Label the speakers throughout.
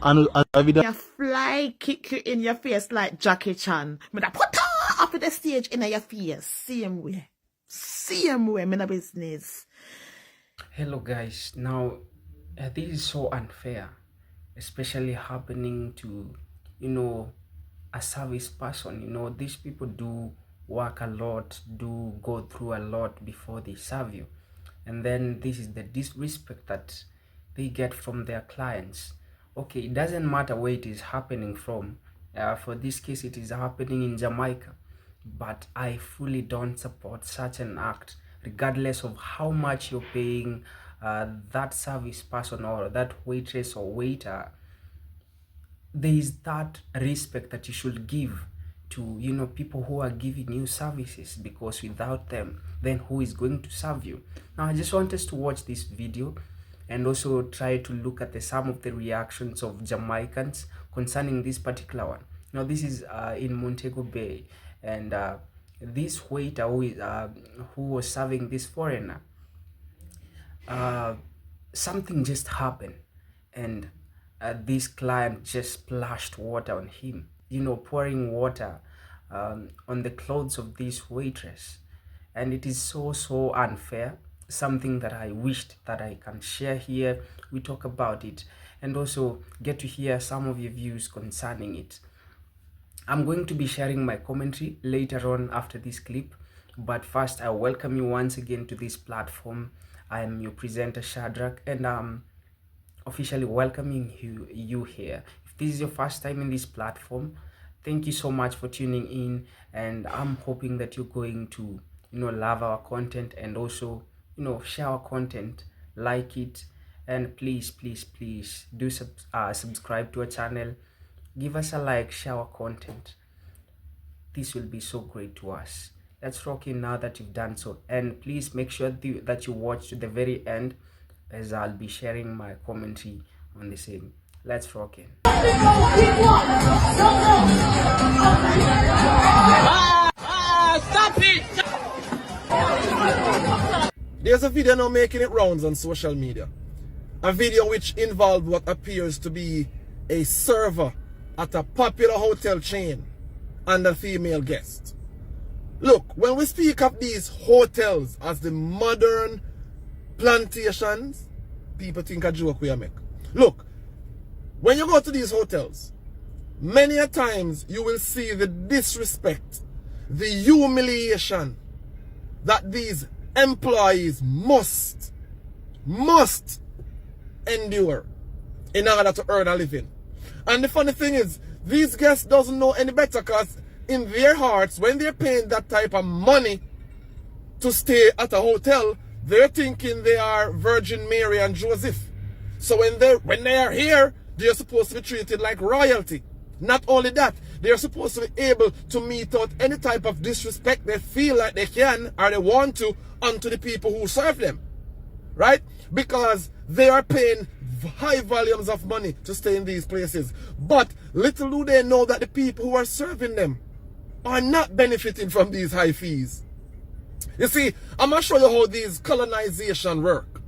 Speaker 1: And a video
Speaker 2: You fly kick you in your face like Jackie Chan. Me da put her up at the stage in your face. Same way. Same way, me na business.
Speaker 3: Hello guys, now this is so unfair, especially happening to a service person. These people do work a lot, do go through a lot before they serve you, and then this is the disrespect that they get from their clients. Okay, it doesn't matter where it is happening from. For this case, it is happening in Jamaica, but I fully don't support such an act, regardless of how much you're paying that service person or that waitress or waiter. There is that respect that you should give to people who are giving you services, because without them, then who is going to serve you? Now I just want us to watch this video and also try to look at some of the reactions of Jamaicans concerning this particular one. Now this is in Montego Bay, and this waiter who was serving this foreigner, something just happened, and this client just splashed water on him, pouring water on the clothes of this waitress. And it is so unfair, something that I wished that I can share here. We talk about it and also get to hear some of your views concerning it. I'm going to be sharing my commentary later on after this clip, but first I welcome you once again to this platform. I am your presenter Shadrach, and I'm officially welcoming you here. If this is your first time in this platform, thank you so much for tuning in, and I'm hoping that you're going to love our content and also share our content, like it, and please do subscribe to our channel, give us a like, share our content. This will be so great to us. Let's rock in now that you've done so, and please make sure that you watch to the very end, as I'll be sharing my commentary on the same. Let's rock in.
Speaker 4: Stop it!
Speaker 5: There's a video now making it rounds on social media. A video which involved what appears to be a server at a popular hotel chain and a female guest. Look, when we speak of these hotels as the modern plantations, people think a joke we are make. Look, when you go to these hotels, many a times you will see the disrespect, the humiliation that these employees must endure in order to earn a living. And the funny thing is, these guests doesn't know any better, because in their hearts, when they're paying that type of money to stay at a hotel, they're thinking they are Virgin Mary and Joseph. So when they are here, they're supposed to be treated like royalty. Not only that, they're supposed to be able to mete out any type of disrespect they feel like they can or they want to onto the people who serve them. Right? Because they are paying high volumes of money to stay in these places. But little do they know that the people who are serving them are not benefiting from these high fees. You see, I'm going to show you how these colonization work.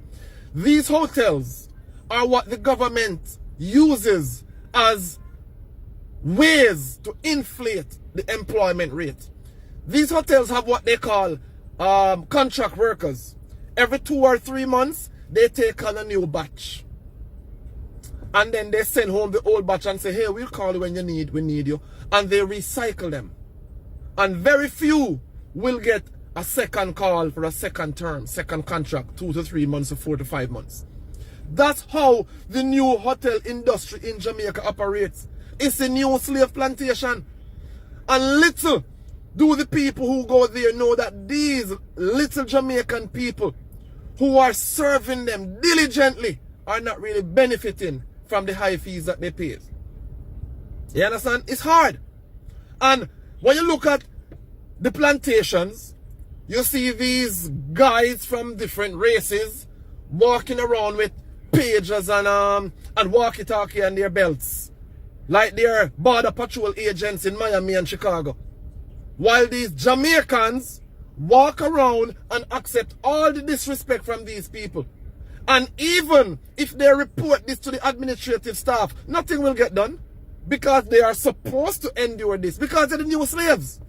Speaker 5: These hotels are what the government uses as ways to inflate the employment rate. These hotels have what they call contract workers. Every 2 or 3 months, they take on a new batch. And then they send home the old batch and say, hey, we'll call you when we need you. And they recycle them. And very few will get a second call for a second term, second contract, 2 to 3 months or 4 to 5 months. That's how the new hotel industry in Jamaica operates. It's a new slave plantation. And little do the people who go there know that these little Jamaican people who are serving them diligently are not really benefiting from the high fees that they pay. You understand? It's hard. And when you look at the plantations, you see these guys from different races walking around with pagers and walkie-talkie on their belts, like they're border patrol agents in Miami and Chicago. While these Jamaicans walk around and accept all the disrespect from these people. And even if they report this to the administrative staff, nothing will get done because they are supposed to endure this because they're the new slaves.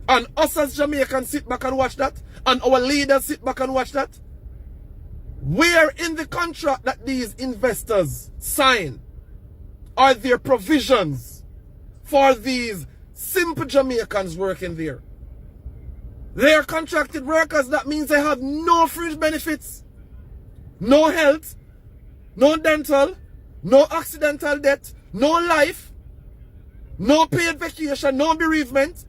Speaker 5: And us as Jamaicans sit back and watch that, and our leaders sit back and watch that. Where in the contract that these investors sign are there provisions for these simple Jamaicans working there? They are contracted workers. That means they have no fringe benefits, no health, no dental, no accidental death, no life, no paid vacation, no bereavement,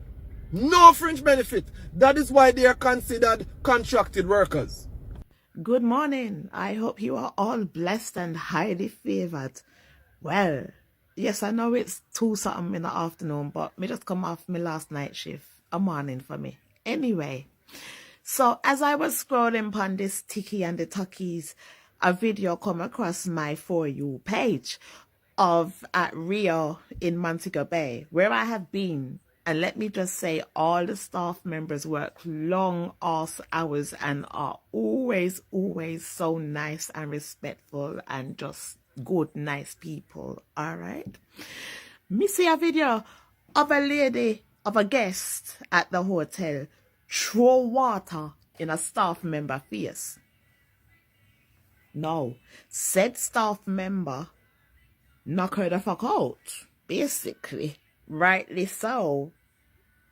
Speaker 5: no fringe benefit. That is why they are considered contracted workers.
Speaker 2: Good morning. I hope you are all blessed and highly favored. Well, yes, I know it's 2 something in the afternoon, but me just come off my last night shift. A morning for me. Anyway, so as I was scrolling on this Tiki and the Tuckies, a video come across my For You page of at Rio in Montego Bay, where I have been. And let me just say, all the staff members work long ass hours and are always so nice and respectful and just good, nice people. All right. Me see a video of a lady, of a guest at the hotel throw water in a staff member face. No, said staff member knock her the fuck out, basically. Rightly so.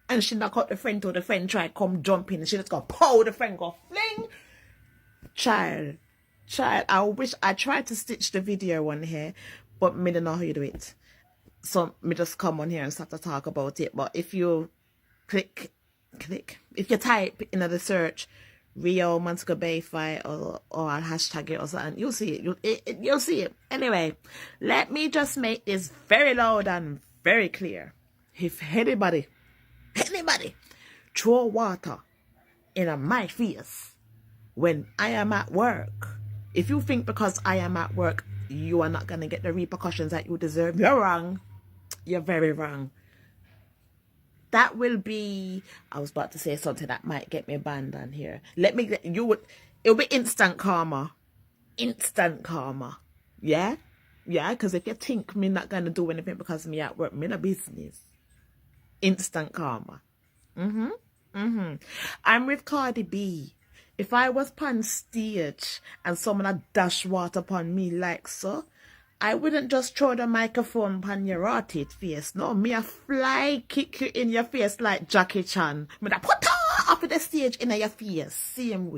Speaker 2: And she knock out the friend till the friend try come jump in and she just go pow, the friend go fling. Child, I wish I tried to stitch the video on here, but me don't know how you do it. So me just come on here and start to talk about it. But if you click, if you type in the search Rio Montego Bay fight or I'll hashtag it or something, you'll see it. You'll see it. Anyway, let me just make this very loud and very clear. If anybody throw water in my face when I am at work, if you think because I am at work you are not going to get the repercussions that you deserve, you're wrong. You're very wrong. That will be, I was about to say something that might get me banned on here. It'll be instant karma. Instant karma. Yeah? Yeah, because if you think me not going to do anything because me at work, me in a business. Instant karma. I'm with Cardi B. If I was on stage and someone had dash water upon me like so, I wouldn't just throw the microphone upon your rotted face. No, me a fly kick you in your face like Jackie Chan. Me da put her off of the stage in your face. Same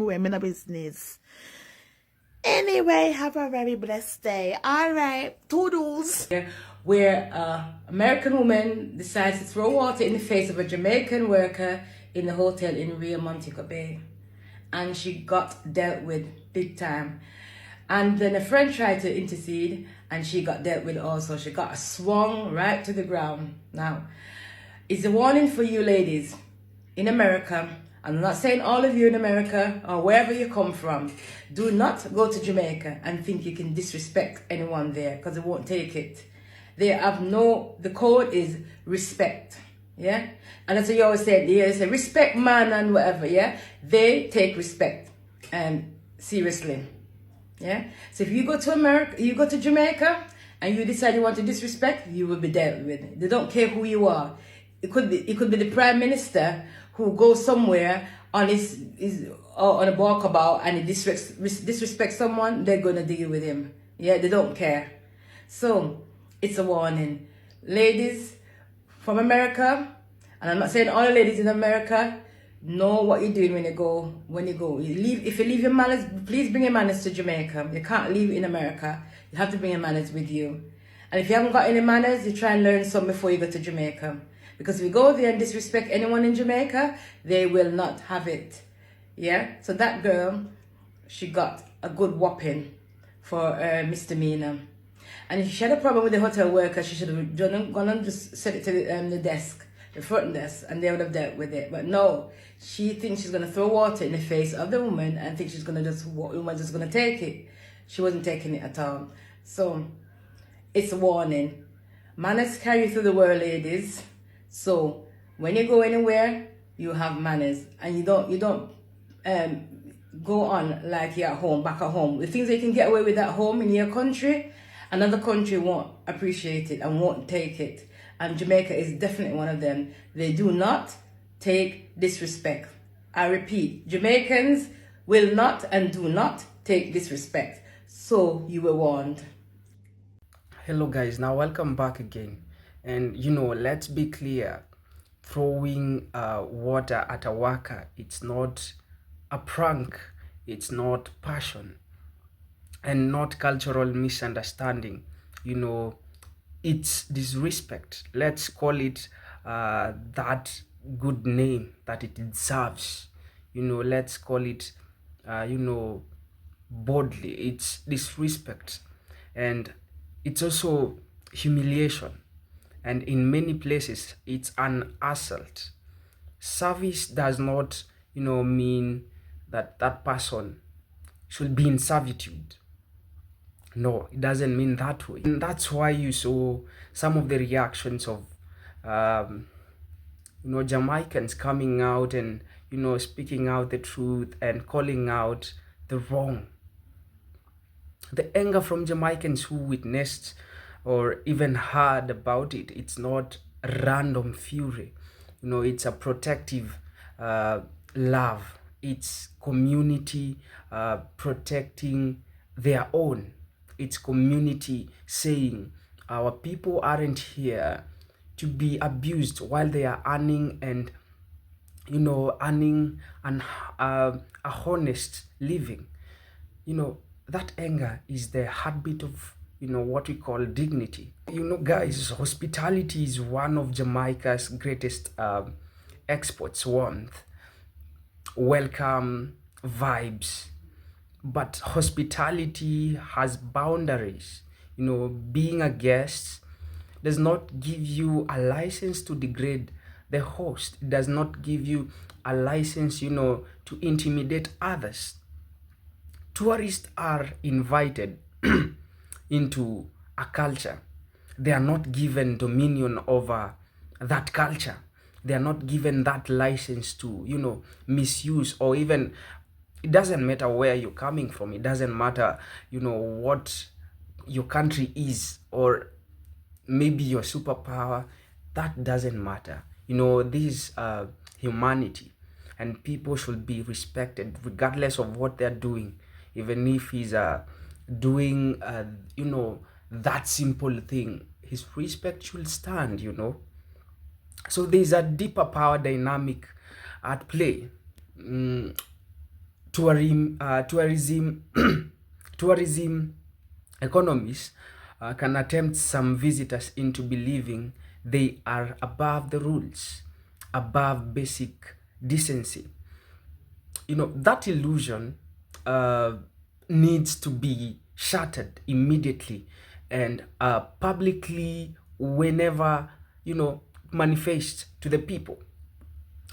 Speaker 2: way, me in a business. Anyway, have a very blessed day. All right, toodles.
Speaker 1: Where American woman decides to throw water in the face of a Jamaican worker in the hotel in Rio Montego Bay. And she got dealt with big time. And then a friend tried to intercede and she got dealt with also. She got swung right to the ground. Now, it's a warning for you ladies in America. I'm not saying all of you in America or wherever you come from. Do not go to Jamaica and think you can disrespect anyone there because they won't take it. They have the code is respect. Yeah? And that's what you always say. They say respect man and whatever. Yeah? They take respect seriously. Yeah? So if you go to America, you go to Jamaica and you decide you want to disrespect, you will be dealt with. They don't care who you are. It could be the prime minister who goes somewhere on on a walkabout and he disrespects someone, they're gonna deal with him. Yeah, they don't care. So it's a warning. Ladies from America, and I'm not saying all the ladies in America, know what you're doing when you go. If you leave your manners, please bring your manners to Jamaica. You can't leave in America. You have to bring your manners with you. And if you haven't got any manners, you try and learn some before you go to Jamaica. Because if you go there and disrespect anyone in Jamaica, they will not have it. Yeah? So that girl, she got a good whopping for misdemeanor. And if she had a problem with the hotel worker, she should have gone and just set it to the desk, the front desk, and they would have dealt with it. But no, she thinks she's going to throw water in the face of the woman and thinks the woman's just going to take it. She wasn't taking it at all. So, it's a warning. Manners carry through the world, ladies. So, when you go anywhere, you have manners. And you don't go on like you're at home, back at home. The things that you can get away with at home in your country, another country won't appreciate it and won't take it. And Jamaica is definitely one of them. They do not take disrespect. I repeat, Jamaicans will not and do not take disrespect. So you were warned.
Speaker 3: Hello guys, now welcome back again. And let's be clear, throwing water at a worker, it's not a prank, it's not passion, and not cultural misunderstanding. It's disrespect. Let's call it that good name that it deserves. Let's call it boldly. It's disrespect, and it's also humiliation, and in many places it's an assault. Service does not mean that that person should be in servitude. No, it doesn't mean that way. And that's why you saw some of the reactions of Jamaicans coming out and speaking out the truth and calling out the wrong. The anger from Jamaicans who witnessed or even heard about it, it's not random fury. It's a protective love. It's community protecting their own. It's community saying our people aren't here to be abused while they are earning and earning a honest living. That anger is the heartbeat of what we call dignity. Guys, hospitality is one of Jamaica's greatest exports. Warmth, welcome, vibes. But hospitality has boundaries. Being a guest does not give you a license to degrade the host. It does not give you a license to intimidate others. Tourists are invited into a culture. They are not given dominion over that culture. They are not given that license to misuse, or even, it doesn't matter where you're coming from. It doesn't matter what your country is, or maybe your superpower. That doesn't matter. This is humanity, and people should be respected regardless of what they're doing. Even if he's doing that simple thing, his respect should stand. So there's a deeper power dynamic at play. Tourism tourism economies can tempt some visitors into believing they are above the rules, above basic decency. That illusion needs to be shattered immediately and publicly whenever manifest to the people.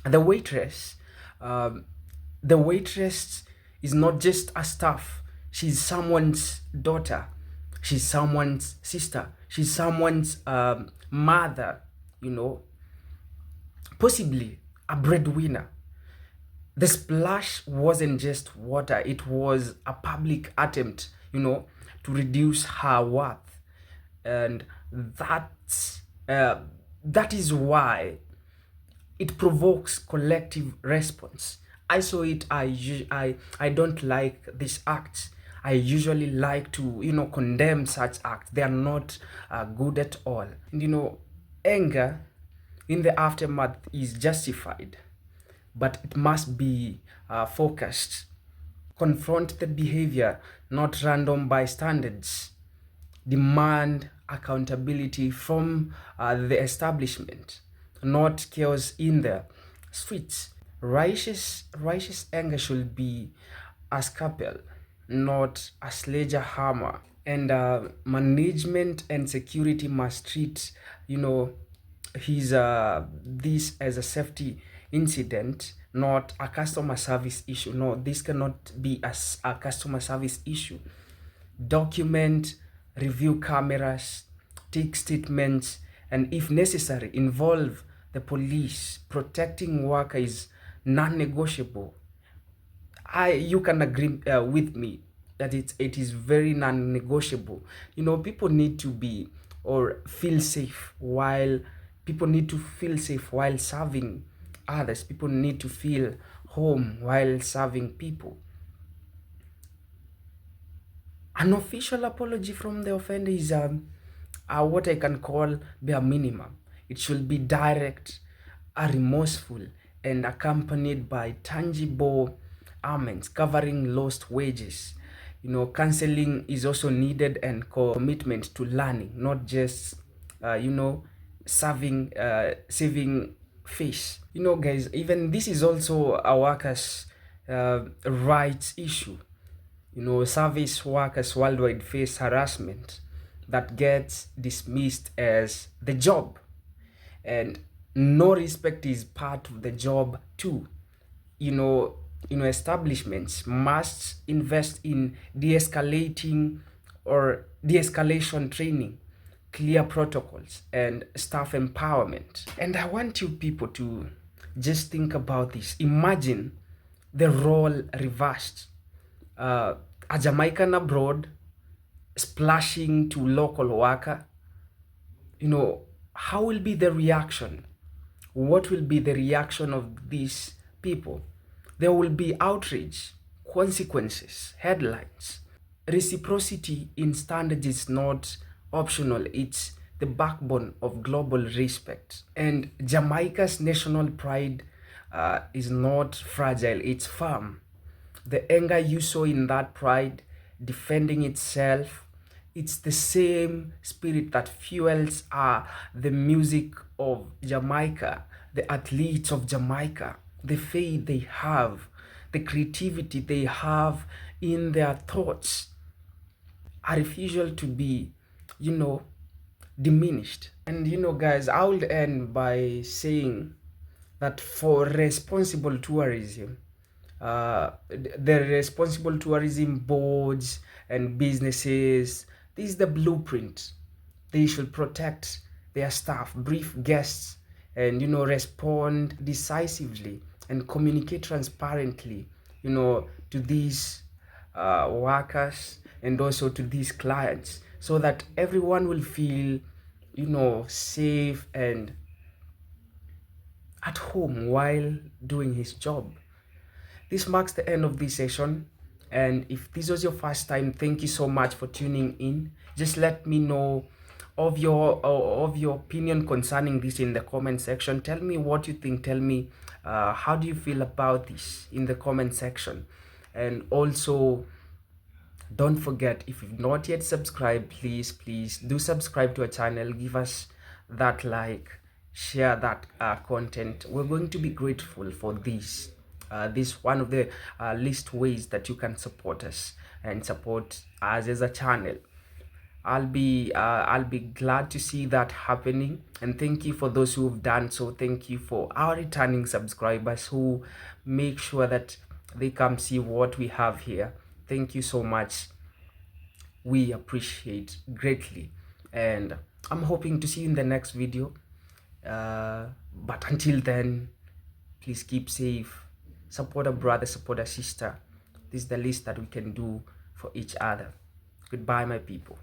Speaker 3: The waitress, the waitress is not just a staff. She's someone's daughter. She's someone's sister. She's someone's mother. Possibly a breadwinner. The splash wasn't just water. It was a public attempt, to reduce her worth, and that is why it provokes collective response. I saw it. I don't like this act. I usually like to condemn such acts. They are not good at all. And anger in the aftermath is justified, but it must be focused. Confront the behavior, not random bystanders. Demand accountability from the establishment, not chaos in the streets. Righteous anger should be a scalpel, not a sledgehammer. And management and security must treat his this as a safety incident, not a customer service issue. No, this cannot be a customer service issue. Document, review cameras, take statements, and if necessary, involve the police. Protecting worker is non-negotiable. You can agree with me that it is very non-negotiable. You know, people need to be or feel safe while people need to feel safe while serving others. People need to feel home while serving people. An official apology from the offender is what I can call bare minimum. It should be direct, remorseful, and accompanied by tangible amends covering lost wages. You know, counseling is also needed, and commitment to learning, not just, saving face. You know, guys, even this is also a workers' rights issue. You know, service workers worldwide face harassment that gets dismissed as the job, and no respect is part of the job too. You know, establishments must invest in de-escalation training, clear protocols, and staff empowerment. And I want you people to just think about this. Imagine the role reversed. A Jamaican abroad splashing to local worker. You know, how will be the reaction? What will be the reaction of these people? There will be outrage, consequences, headlines. Reciprocity in standards is not optional, it's the backbone of global respect. And Jamaica's national pride is not fragile, it's firm. The anger you saw in that pride defending itself, it's the same spirit that fuels the music of Jamaica, the athletes of Jamaica, the faith they have, the creativity they have in their thoughts, a refusal to be, diminished. And guys, I will end by saying that for responsible tourism, the responsible tourism boards and businesses, this is the blueprint. They should protect their staff, brief guests, and respond decisively and communicate transparently, to these workers and also to these clients, so that everyone will feel safe and at home while doing his job. This marks the end of this session, and if this was your first time, thank you so much for tuning in. Just let me know of your opinion concerning this in the comment section. Tell me what you think. Tell me how do you feel about this in the comment section. And also, don't forget, if you've not yet subscribed, please do subscribe to our channel. Give us that like, share that content. We're going to be grateful for this. This one of the least ways that you can support us and support us as a channel. I'll be glad to see that happening, and thank you for those who have done so. Thank you for our returning subscribers who make sure that they come see what we have here. Thank you so much. We appreciate greatly, and I'm hoping to see you in the next video. But until then, please keep safe. Support a brother, support a sister. This is the least that we can do for each other. Goodbye, my people.